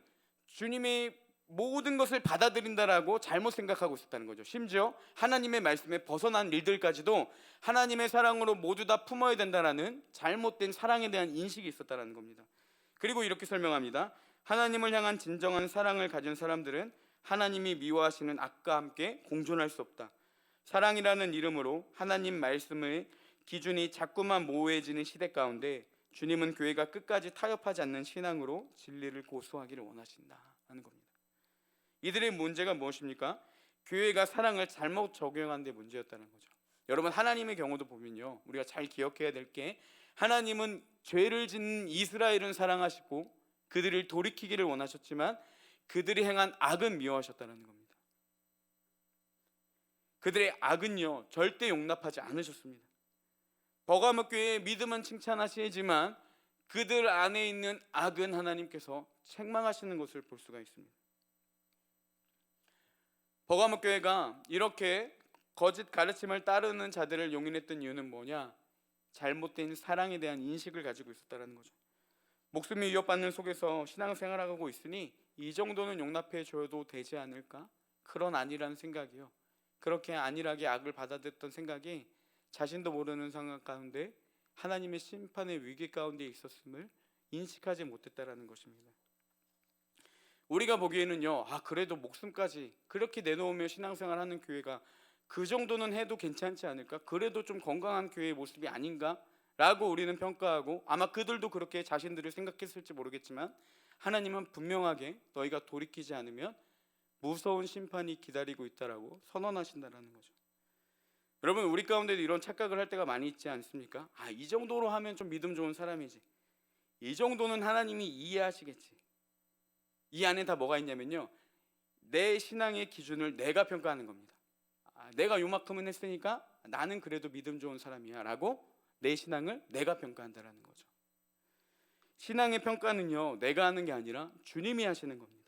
주님의 모든 것을 받아들인다라고 잘못 생각하고 있었다는 거죠. 심지어 하나님의 말씀에 벗어난 일들까지도 하나님의 사랑으로 모두 다 품어야 된다라는 잘못된 사랑에 대한 인식이 있었다는 겁니다. 그리고 이렇게 설명합니다. 하나님을 향한 진정한 사랑을 가진 사람들은 하나님이 미워하시는 악과 함께 공존할 수 없다. 사랑이라는 이름으로 하나님 말씀의 기준이 자꾸만 모호해지는 시대 가운데 주님은 교회가 끝까지 타협하지 않는 신앙으로 진리를 고수하기를 원하신다 하는 겁니다. 이들의 문제가 무엇입니까? 교회가 사랑을 잘못 적용한 데 문제였다는 거죠. 여러분, 하나님의 경우도 보면요, 우리가 잘 기억해야 될 게, 하나님은 죄를 짓는 이스라엘은 사랑하시고 그들을 돌이키기를 원하셨지만 그들이 행한 악은 미워하셨다는 겁니다. 그들의 악은요, 절대 용납하지 않으셨습니다. 버가모 교회의 믿음은 칭찬하시지만 그들 안에 있는 악은 하나님께서 책망하시는 것을 볼 수가 있습니다. 버가모 교회가 이렇게 거짓 가르침을 따르는 자들을 용인했던 이유는 뭐냐? 잘못된 사랑에 대한 인식을 가지고 있었다는 거죠. 목숨이 위협받는 속에서 신앙생활하고 있으니 이 정도는 용납해 줘도 되지 않을까? 그런 안일한 생각이요, 그렇게 안일하게 악을 받아들였던 생각이 자신도 모르는 상황 가운데 하나님의 심판의 위기 가운데 있었음을 인식하지 못했다라는 것입니다. 우리가 보기에는요, 그래도 목숨까지 그렇게 내놓으며 신앙생활하는 교회가 그 정도는 해도 괜찮지 않을까? 그래도 좀 건강한 교회의 모습이 아닌가? 라고 우리는 평가하고, 아마 그들도 그렇게 자신들을 생각했을지 모르겠지만 하나님은 분명하게 너희가 돌이키지 않으면 무서운 심판이 기다리고 있다라고 선언하신다라는 거죠. 여러분, 우리 가운데도 이런 착각을 할 때가 많이 있지 않습니까? 이 정도로 하면 좀 믿음 좋은 사람이지, 이 정도는 하나님이 이해하시겠지. 이 안에 다 뭐가 있냐면요, 내 신앙의 기준을 내가 평가하는 겁니다. 내가 요만큼은 했으니까 나는 그래도 믿음 좋은 사람이야 라고 내 신앙을 내가 평가한다라는 거죠. 신앙의 평가는요, 내가 하는 게 아니라 주님이 하시는 겁니다.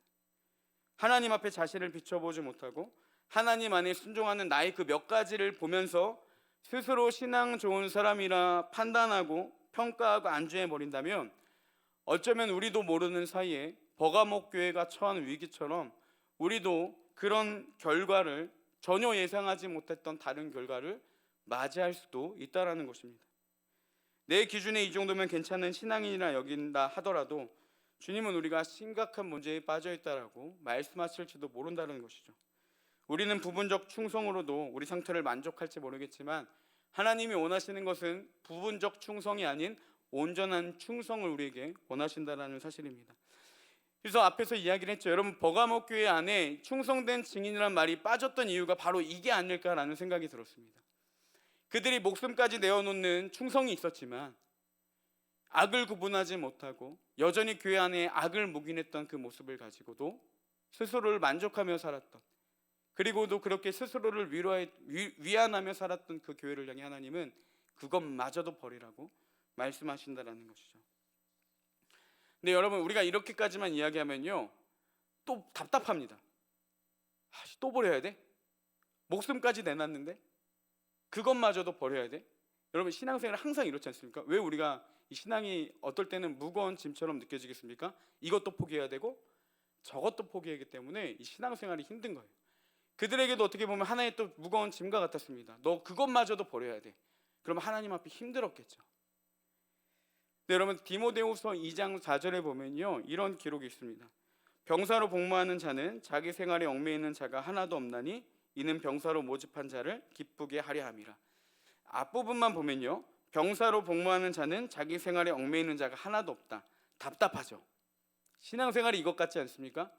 하나님 앞에 자신을 비춰보지 못하고 하나님 안에 순종하는 나의 그 몇 가지를 보면서 스스로 신앙 좋은 사람이라 판단하고 평가하고 안주해버린다면 어쩌면 우리도 모르는 사이에 버가목 교회가 처한 위기처럼 우리도 그런 결과를, 전혀 예상하지 못했던 다른 결과를 맞이할 수도 있다라는 것입니다. 내 기준에 이 정도면 괜찮은 신앙인이라 여긴다 하더라도 주님은 우리가 심각한 문제에 빠져 있다라고 말씀하실지도 모른다는 것이죠. 우리는 부분적 충성으로도 우리 상태를 만족할지 모르겠지만 하나님이 원하시는 것은 부분적 충성이 아닌 온전한 충성을 우리에게 원하신다는 사실입니다. 그래서 앞에서 이야기를 했죠. 여러분, 버가목 교회 안에 충성된 증인이란 말이 빠졌던 이유가 바로 이게 아닐까라는 생각이 들었습니다. 그들이 목숨까지 내어놓는 충성이 있었지만 악을 구분하지 못하고 여전히 교회 안에 악을 묵인했던 그 모습을 가지고도 스스로를 만족하며 살았던, 그리고도 그렇게 스스로를 위안하며 살았던 그 교회를 향해 하나님은 그것마저도 버리라고 말씀하신다라는 것이죠. 근데 여러분, 우리가 이렇게까지만 이야기하면요, 또 답답합니다. 또 버려야 돼? 목숨까지 내놨는데 그것마저도 버려야 돼? 여러분, 신앙생활은 항상 이렇지 않습니까? 왜 우리가 이 신앙이 어떨 때는 무거운 짐처럼 느껴지겠습니까? 이것도 포기해야 되고 저것도 포기하기 때문에 이 신앙생활이 힘든 거예요. 그들에게도 어떻게 보면 하나의 또 무거운 짐과 같았습니다. 너 그것마저도 버려야 돼. 그럼 하나님 앞에 힘들었겠죠. 네, 여러분, 디모데후서 2장 4절에 보면요, 이런 기록이 있습니다. 병사로 복무하는 자는 자기 생활에 얽매이는 자가 하나도 없나니 이는 병사로 모집한 자를 기쁘게 하려 함이라. 앞부분만 보면요, 병사로 복무하는 자는 자기 생활에 얽매이는 자가 하나도 없다. 답답하죠. 신앙생활이 이것 같지 않습니까?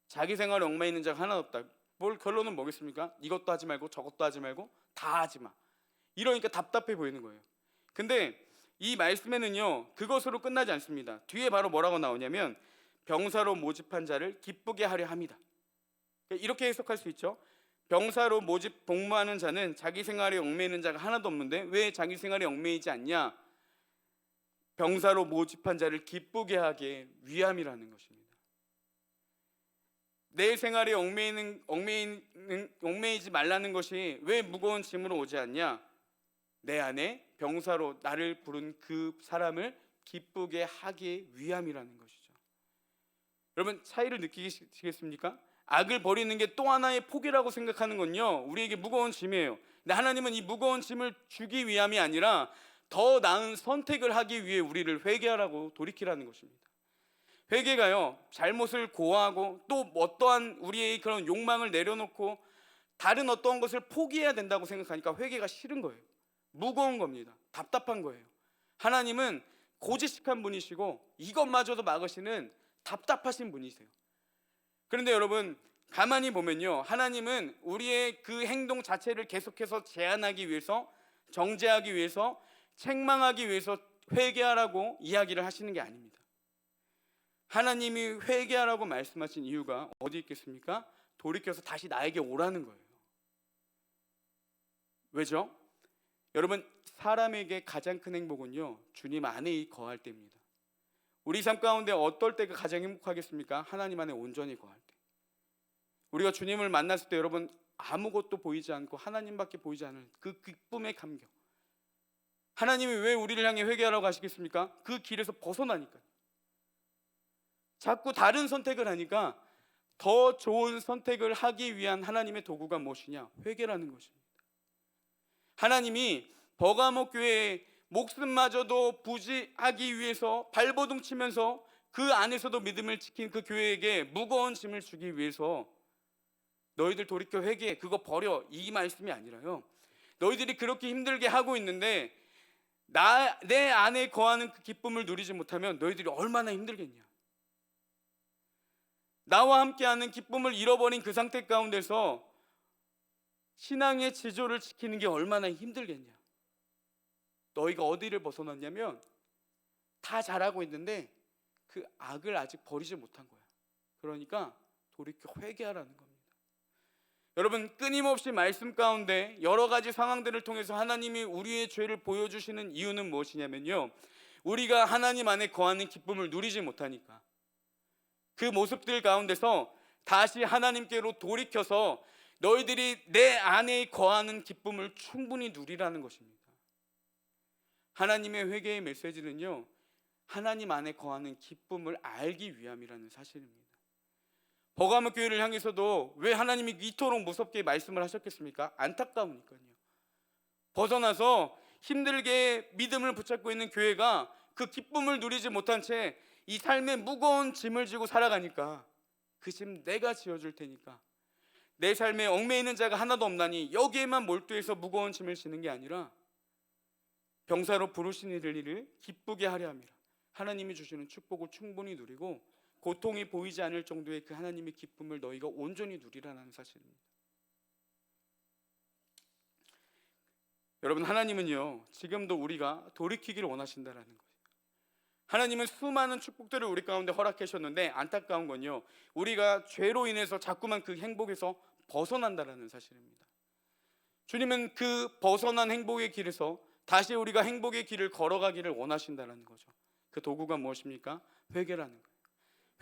자기 생활에 얽매이는 자가 하나도 없다. 결론은 뭐겠습니까? 이것도 하지 말고 저것도 하지 말고 다 하지 마. 이러니까 답답해 보이는 거예요. 근데 이 말씀에는요, 그것으로 끝나지 않습니다. 뒤에 바로 뭐라고 나오냐면 병사로 모집한 자를 기쁘게 하려 함이다. 이렇게 해석할 수 있죠. 병사로 모집 복무하는 자는 자기 생활에 얽매이는 자가 하나도 없는데 왜 자기 생활에 얽매이지 않냐? 병사로 모집한 자를 기쁘게 하게 위함이라는 것입니다. 내 생활에 얽매이지 말라는 것이 왜 무거운 짐으로 오지 않냐? 내 안에 병사로 나를 부른 그 사람을 기쁘게 하기 위함이라는 것이죠. 여러분, 차이를 느끼시겠습니까? 악을 버리는 게 또 하나의 포기라고 생각하는 건요, 우리에게 무거운 짐이에요. 근데 하나님은 이 무거운 짐을 주기 위함이 아니라 더 나은 선택을 하기 위해 우리를 회개하라고 돌이키라는 것입니다. 회개가요, 잘못을 고하고 또 어떠한 우리의 그런 욕망을 내려놓고 다른 어떠한 것을 포기해야 된다고 생각하니까 회개가 싫은 거예요. 무거운 겁니다. 답답한 거예요. 하나님은 고지식한 분이시고 이것마저도 막으시는 답답하신 분이세요. 그런데 여러분, 가만히 보면요, 하나님은 우리의 그 행동 자체를 계속해서 제한하기 위해서, 정죄하기 위해서, 책망하기 위해서 회개하라고 이야기를 하시는 게 아닙니다. 하나님이 회개하라고 말씀하신 이유가 어디 있겠습니까? 돌이켜서 다시 나에게 오라는 거예요. 왜죠? 여러분, 사람에게 가장 큰 행복은요, 주님 안에 거할 때입니다. 우리 삶 가운데 어떨 때가 가장 행복하겠습니까? 하나님 안에 온전히 거할 때. 우리가 주님을 만났을 때 여러분, 아무것도 보이지 않고 하나님밖에 보이지 않은 그 기쁨의 감격. 하나님이 왜 우리를 향해 회개하라고 하시겠습니까? 그 길에서 벗어나니까요. 자꾸 다른 선택을 하니까 더 좋은 선택을 하기 위한 하나님의 도구가 무엇이냐? 회개라는 것입니다. 하나님이 버가목 교회의 목숨마저도 부지하기 위해서 발버둥 치면서 그 안에서도 믿음을 지킨 그 교회에게 무거운 짐을 주기 위해서 너희들 돌이켜 회개해, 그거 버려, 이 말씀이 아니라요, 너희들이 그렇게 힘들게 하고 있는데 내 안에 거하는 그 기쁨을 누리지 못하면 너희들이 얼마나 힘들겠냐. 나와 함께하는 기쁨을 잃어버린 그 상태 가운데서 신앙의 지조를 지키는 게 얼마나 힘들겠냐. 너희가 어디를 벗어났냐면 다 잘하고 있는데 그 악을 아직 버리지 못한 거야. 그러니까 돌이켜 회개하라는 겁니다. 여러분, 끊임없이 말씀 가운데 여러 가지 상황들을 통해서 하나님이 우리의 죄를 보여주시는 이유는 무엇이냐면요, 우리가 하나님 안에 거하는 기쁨을 누리지 못하니까, 그 모습들 가운데서 다시 하나님께로 돌이켜서 너희들이 내 안에 거하는 기쁨을 충분히 누리라는 것입니다. 하나님의 회개의 메시지는요, 하나님 안에 거하는 기쁨을 알기 위함이라는 사실입니다. 버가모 교회를 향해서도 왜 하나님이 이토록 무섭게 말씀을 하셨겠습니까? 안타까우니까요. 벗어나서 힘들게 믿음을 붙잡고 있는 교회가 그 기쁨을 누리지 못한 채 이 삶에 무거운 짐을 지고 살아가니까, 그 짐 내가 지어줄 테니까, 내 삶에 얽매이는 자가 하나도 없나니 여기에만 몰두해서 무거운 짐을 지는 게 아니라 병사로 부르신 이를 기쁘게 하려 함이라. 하나님이 주시는 축복을 충분히 누리고 고통이 보이지 않을 정도의 그 하나님의 기쁨을 너희가 온전히 누리라는 사실입니다. 여러분, 하나님은요, 지금도 우리가 돌이키기를 원하신다라는 거예요. 하나님은 수많은 축복들을 우리 가운데 허락해 주셨는데, 안타까운 건요, 우리가 죄로 인해서 자꾸만 그 행복에서 벗어난다라는 사실입니다. 주님은 그 벗어난 행복의 길에서 다시 우리가 행복의 길을 걸어가기를 원하신다라는 거죠. 그 도구가 무엇입니까? 회개라는 거예요.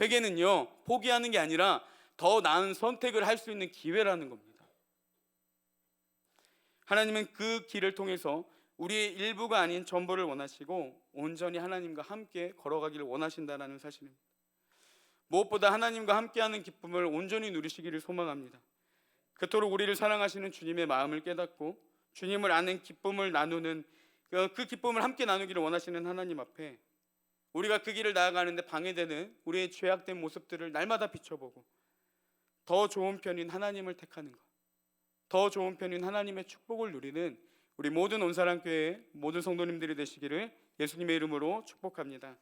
회개는요, 포기하는 게 아니라 더 나은 선택을 할 수 있는 기회라는 겁니다. 하나님은 그 길을 통해서 우리의 일부가 아닌 전부를 원하시고 온전히 하나님과 함께 걸어가기를 원하신다는 사실입니다. 무엇보다 하나님과 함께하는 기쁨을 온전히 누리시기를 소망합니다. 그토록 우리를 사랑하시는 주님의 마음을 깨닫고 주님을 아는 기쁨을 나누는, 그 기쁨을 함께 나누기를 원하시는 하나님 앞에 우리가 그 길을 나아가는데 방해되는 우리의 죄악된 모습들을 날마다 비춰보고 더 좋은 편인 하나님을 택하는 것, 더 좋은 편인 하나님의 축복을 누리는 우리 모든 온사랑교회 모든 성도님들이 되시기를 예수님의 이름으로 축복합니다.